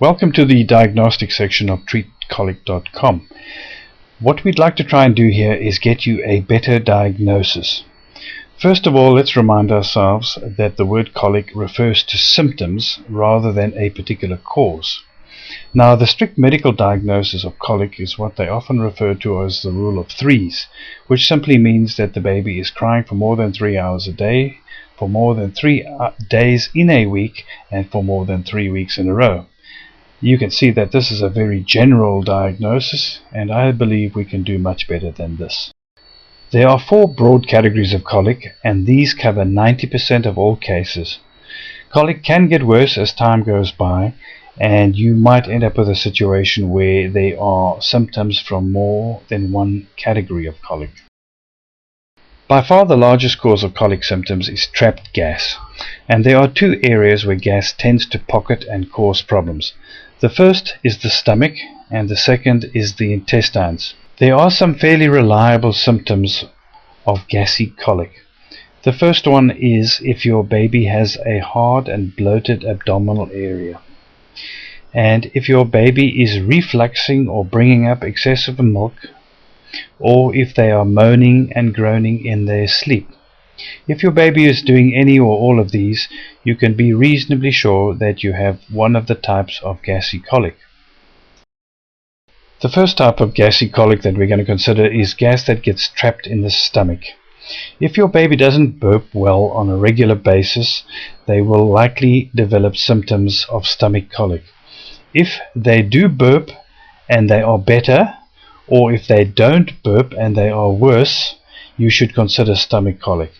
Welcome to the diagnostic section of treatcolic.com. What we'd like to try and do here is get you a better diagnosis. First of all, let's remind ourselves that the word colic refers to symptoms rather than a particular cause. Now, the strict medical diagnosis of colic is what they often refer to as the rule of threes, which simply means that the baby is crying for more than 3 hours a day, for more than 3 days in a week, and for more than 3 weeks in a row. You can see that this is a very general diagnosis, and I believe we can do much better than this. There are 4 broad categories of colic, and these cover 90% of all cases. Colic can get worse as time goes by, and you might end up with a situation where there are symptoms from more than one category of colic. By far the largest cause of colic symptoms is trapped gas, and there are 2 areas where gas tends to pocket and cause problems. The first is the stomach, and the second is the intestines. There are some fairly reliable symptoms of gassy colic. The first one is if your baby has a hard and bloated abdominal area, and if your baby is refluxing or bringing up excessive milk, or if they are moaning and groaning in their sleep. If your baby is doing any or all of these, you can be reasonably sure that you have one of the types of gassy colic. The first type of gassy colic that we're going to consider is gas that gets trapped in the stomach. If your baby doesn't burp well on a regular basis, they will likely develop symptoms of stomach colic. If they do burp and they are better, or if they don't burp and they are worse, you should consider stomach colic.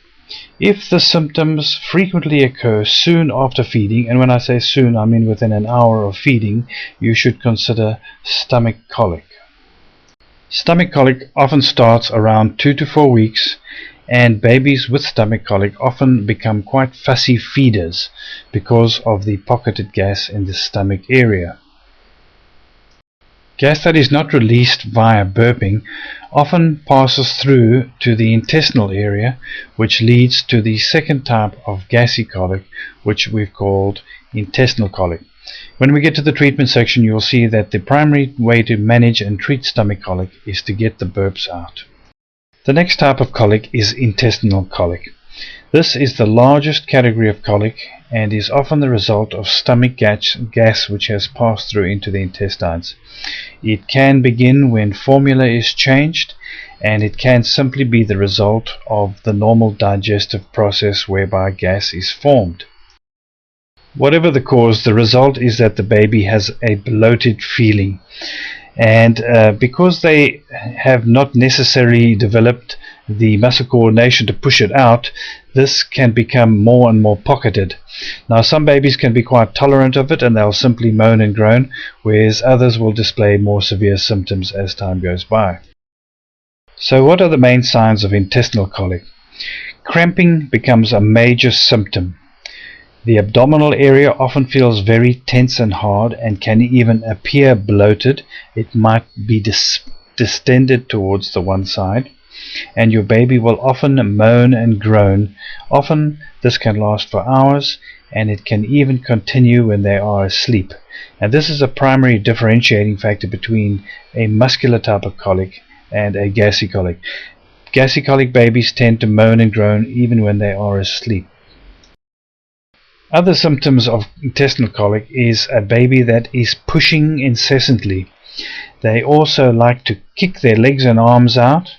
If the symptoms frequently occur soon after feeding, and when I say soon I mean within an hour of feeding, you should consider stomach colic. Stomach colic often starts around 2 to 4 weeks, and babies with stomach colic often become quite fussy feeders because of the pocketed gas in the stomach area. Gas that is not released via burping often passes through to the intestinal area, which leads to the second type of gassy colic, which we've called intestinal colic. When we get to the treatment section, you'll see that the primary way to manage and treat stomach colic is to get the burps out. The next type of colic is intestinal colic. This is the largest category of colic and is often the result of stomach gas which has passed through into the intestines. It can begin when formula is changed, and it can simply be the result of the normal digestive process whereby gas is formed. Whatever the cause, the result is that the baby has a bloated feeling, and because they have not necessarily developed the muscle coordination to push it out, this can become more and more pocketed. Now, some babies can be quite tolerant of it and they'll simply moan and groan, whereas others will display more severe symptoms as time goes by. So what are the main signs of intestinal colic? Cramping becomes a major symptom. The abdominal area often feels very tense and hard and can even appear bloated. It might be distended towards the one side, and your baby will often moan and groan. Often this can last for hours, and it can even continue when they are asleep. And this is a primary differentiating factor between a muscular type of colic and a gassy colic. Gassy colic babies tend to moan and groan even when they are asleep. Other symptoms of intestinal colic is a baby that is pushing incessantly. They also like to kick their legs and arms out.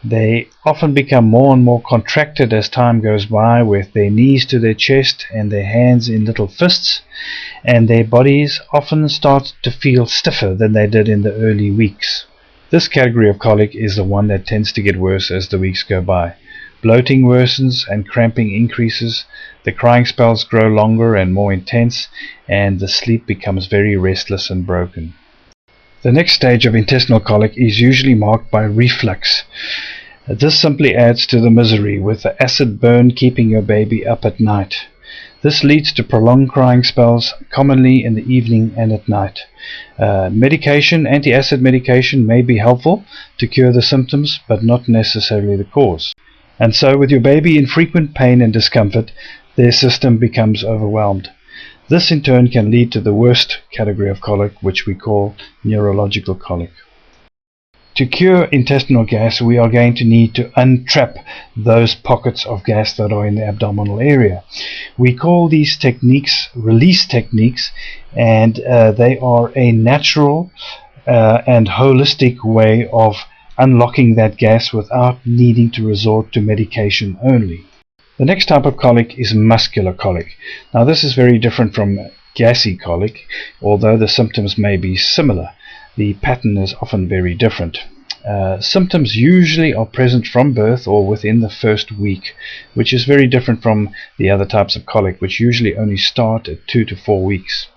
They often become more and more contracted as time goes by, with their knees to their chest and their hands in little fists, and their bodies often start to feel stiffer than they did in the early weeks. This category of colic is the one that tends to get worse as the weeks go by. Bloating worsens and cramping increases, the crying spells grow longer and more intense, and the sleep becomes very restless and broken. The next stage of intestinal colic is usually marked by reflux. This simply adds to the misery, with the acid burn keeping your baby up at night. This leads to prolonged crying spells, commonly in the evening and at night. Anti-acid medication may be helpful to cure the symptoms, but not necessarily the cause. And so with your baby in frequent pain and discomfort, their system becomes overwhelmed. This in turn can lead to the worst category of colic, which we call neurological colic. To cure intestinal gas, we are going to need to untrap those pockets of gas that are in the abdominal area. We call these techniques release techniques, and they are a natural and holistic way of unlocking that gas without needing to resort to medication only. The next type of colic is muscular colic. Now this is very different from gassy colic, although the symptoms may be similar. The pattern is often very different. Symptoms usually are present from birth or within the first week, which is very different from the other types of colic, which usually only start at 2 to 4 weeks.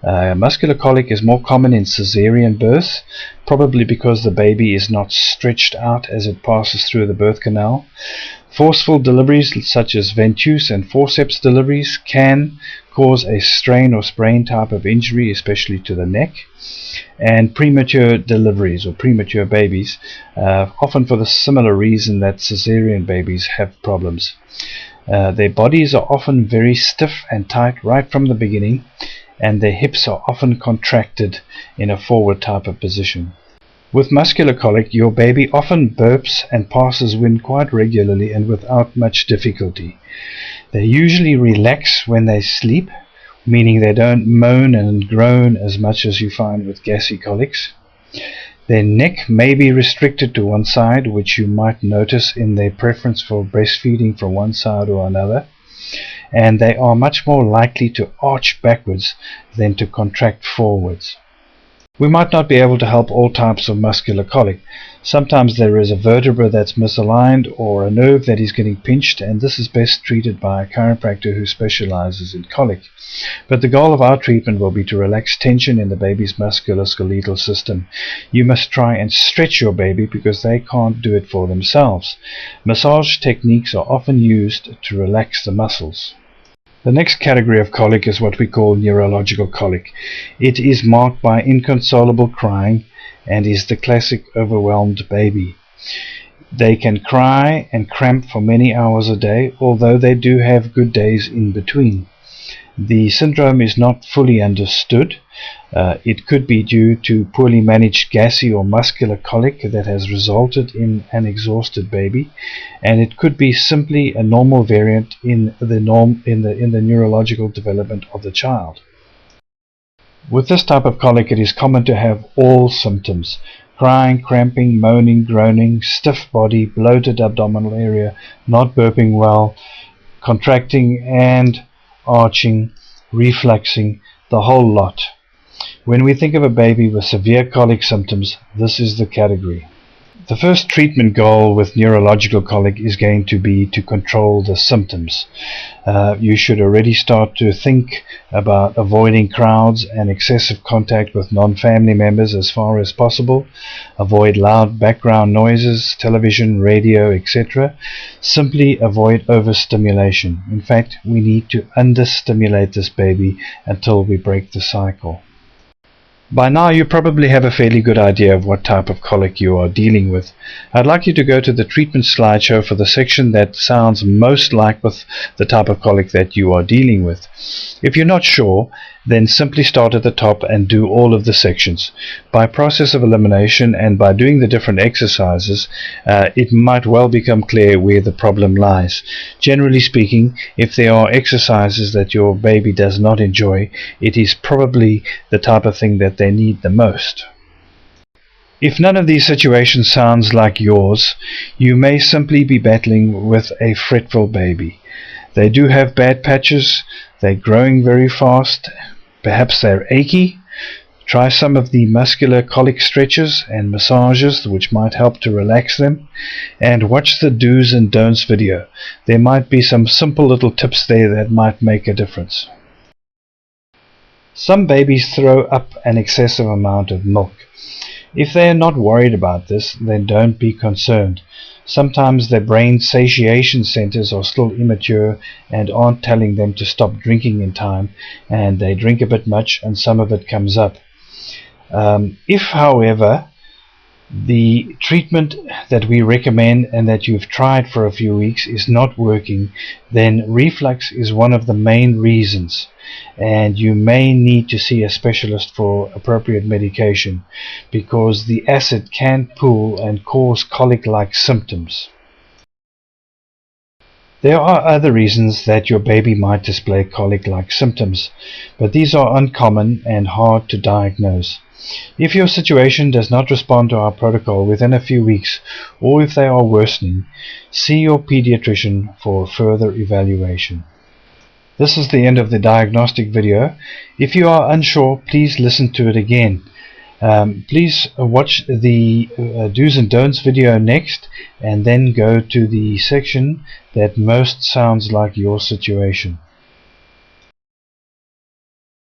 Muscular colic is more common in cesarean births, probably because the baby is not stretched out as it passes through the birth canal. Forceful deliveries such as ventouse and forceps deliveries can cause a strain or sprain type of injury, especially to the neck. And premature deliveries or premature babies, often for the similar reason that cesarean babies have problems. Their bodies are often very stiff and tight right from the beginning, and their hips are often contracted in a forward type of position. With muscular colic, your baby often burps and passes wind quite regularly and without much difficulty. They usually relax when they sleep, meaning they don't moan and groan as much as you find with gassy colics. Their neck may be restricted to one side, which you might notice in their preference for breastfeeding from one side or another, and they are much more likely to arch backwards than to contract forwards. We might not be able to help all types of muscular colic. Sometimes there is a vertebra that's misaligned or a nerve that is getting pinched, and this is best treated by a chiropractor who specializes in colic. But the goal of our treatment will be to relax tension in the baby's musculoskeletal system. You must try and stretch your baby because they can't do it for themselves. Massage techniques are often used to relax the muscles. The next category of colic is what we call neurological colic. It is marked by inconsolable crying and is the classic overwhelmed baby. They can cry and cramp for many hours a day, although they do have good days in between. The syndrome is not fully understood. It could be due to poorly managed gassy or muscular colic that has resulted in an exhausted baby, and it could be simply a normal variant in the neurological development of the child. With this type of colic, it is common to have all symptoms: crying, cramping, moaning, groaning, stiff body, bloated abdominal area, not burping well, contracting and arching, refluxing, the whole lot. When we think of a baby with severe colic symptoms, this is the category. The first treatment goal with neurological colic is going to be to control the symptoms. You should already start to think about avoiding crowds and excessive contact with non-family members as far as possible. Avoid loud background noises, television, radio, etc. Simply avoid overstimulation. In fact, we need to understimulate this baby until we break the cycle. By now you probably have a fairly good idea of what type of colic you are dealing with. I'd like you to go to the treatment slideshow for the section that sounds most like with the type of colic that you are dealing with. If you're not sure, then simply start at the top and do all of the sections. By process of elimination and by doing the different exercises, it might well become clear where the problem lies. Generally speaking, if there are exercises that your baby does not enjoy, it is probably the type of thing that they need the most. If none of these situations sounds like yours, you may simply be battling with a fretful baby. They do have bad patches, they're growing very fast, perhaps they're achy. Try some of the muscular colic stretches and massages which might help to relax them, and watch the do's and don'ts video. There might be some simple little tips there that might make a difference. Some babies throw up an excessive amount of milk. If they are not worried about this, then don't be concerned. Sometimes their brain satiation centers are still immature and aren't telling them to stop drinking in time, and they drink a bit much and some of it comes up. If, however, the treatment that we recommend and that you've tried for a few weeks is not working, then reflux is one of the main reasons, and you may need to see a specialist for appropriate medication, because the acid can pool and cause colic-like symptoms. There are other reasons that your baby might display colic-like symptoms, but these are uncommon and hard to diagnose. If your situation does not respond to our protocol within a few weeks, or if they are worsening, see your pediatrician for further evaluation. This is the end of the diagnostic video. If you are unsure, please listen to it again. Please watch the do's and don'ts video next, and then go to the section that most sounds like your situation.